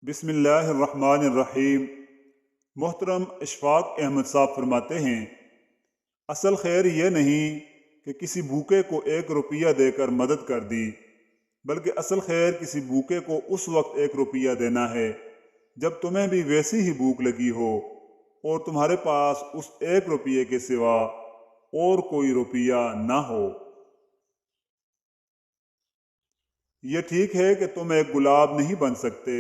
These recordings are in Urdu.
بسم اللہ الرحمن الرحیم۔ محترم اشفاق احمد صاحب فرماتے ہیں، اصل خیر یہ نہیں کہ کسی بھوکے کو 1 روپیہ دے کر مدد کر دی، بلکہ اصل خیر کسی بھوکے کو اس وقت 1 روپیہ دینا ہے جب تمہیں بھی ویسی ہی بھوک لگی ہو اور تمہارے پاس اس 1 روپیے کے سوا اور کوئی روپیہ نہ ہو۔ یہ ٹھیک ہے کہ تم ایک گلاب نہیں بن سکتے،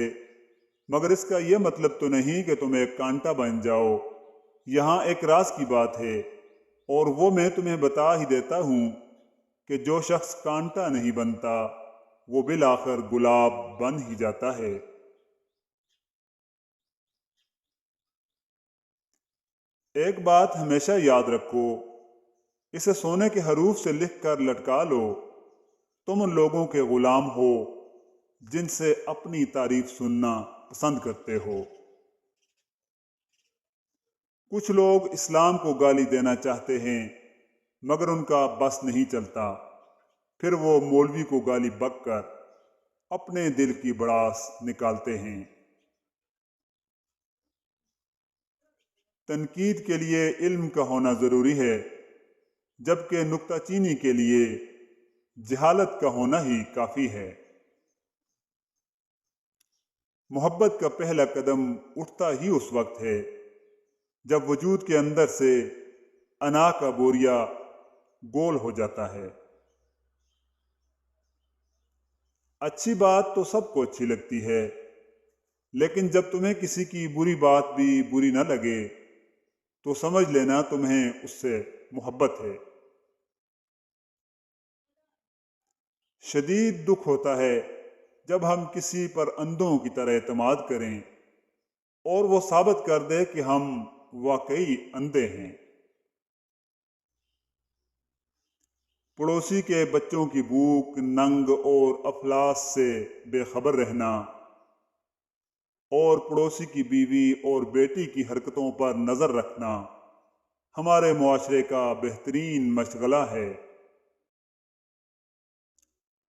مگر اس کا یہ مطلب تو نہیں کہ تم ایک کانٹا بن جاؤ۔ یہاں ایک راز کی بات ہے، اور وہ میں تمہیں بتا ہی دیتا ہوں کہ جو شخص کانٹا نہیں بنتا وہ بالآخر گلاب بن ہی جاتا ہے۔ ایک بات ہمیشہ یاد رکھو، اسے سونے کے حروف سے لکھ کر لٹکا لو، تم ان لوگوں کے غلام ہو جن سے اپنی تعریف سننا پسند کرتے ہو۔ کچھ لوگ اسلام کو گالی دینا چاہتے ہیں مگر ان کا بس نہیں چلتا، پھر وہ مولوی کو گالی بک کر اپنے دل کی بڑاس نکالتے ہیں۔ تنقید کے لیے علم کا ہونا ضروری ہے، جبکہ نکتہ چینی کے لیے جہالت کا ہونا ہی کافی ہے۔ محبت کا پہلا قدم اٹھتا ہی اس وقت ہے جب وجود کے اندر سے انا کا بوریا گول ہو جاتا ہے۔ اچھی بات تو سب کو اچھی لگتی ہے، لیکن جب تمہیں کسی کی بری بات بھی بری نہ لگے تو سمجھ لینا تمہیں اس سے محبت ہے۔ شدید دکھ ہوتا ہے جب ہم کسی پر اندھوں کی طرح اعتماد کریں اور وہ ثابت کر دے کہ ہم واقعی اندھے ہیں۔ پڑوسی کے بچوں کی بھوک، ننگ اور افلاس سے بے خبر رہنا، اور پڑوسی کی بیوی اور بیٹی کی حرکتوں پر نظر رکھنا ہمارے معاشرے کا بہترین مشغلہ ہے۔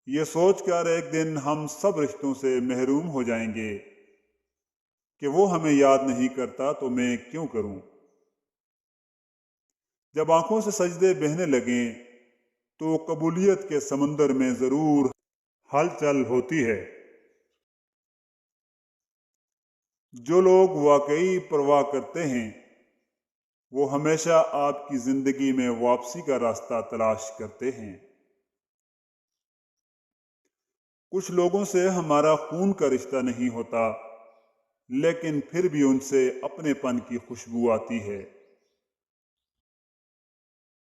یہ سوچ کر ایک دن ہم سب رشتوں سے محروم ہو جائیں گے کہ وہ ہمیں یاد نہیں کرتا تو میں کیوں کروں۔ جب آنکھوں سے سجدے بہنے لگیں تو قبولیت کے سمندر میں ضرور ہلچل ہوتی ہے۔ جو لوگ واقعی پرواہ کرتے ہیں وہ ہمیشہ آپ کی زندگی میں واپسی کا راستہ تلاش کرتے ہیں۔ کچھ لوگوں سے ہمارا خون کا رشتہ نہیں ہوتا، لیکن پھر بھی ان سے اپنے پن کی خوشبو آتی ہے۔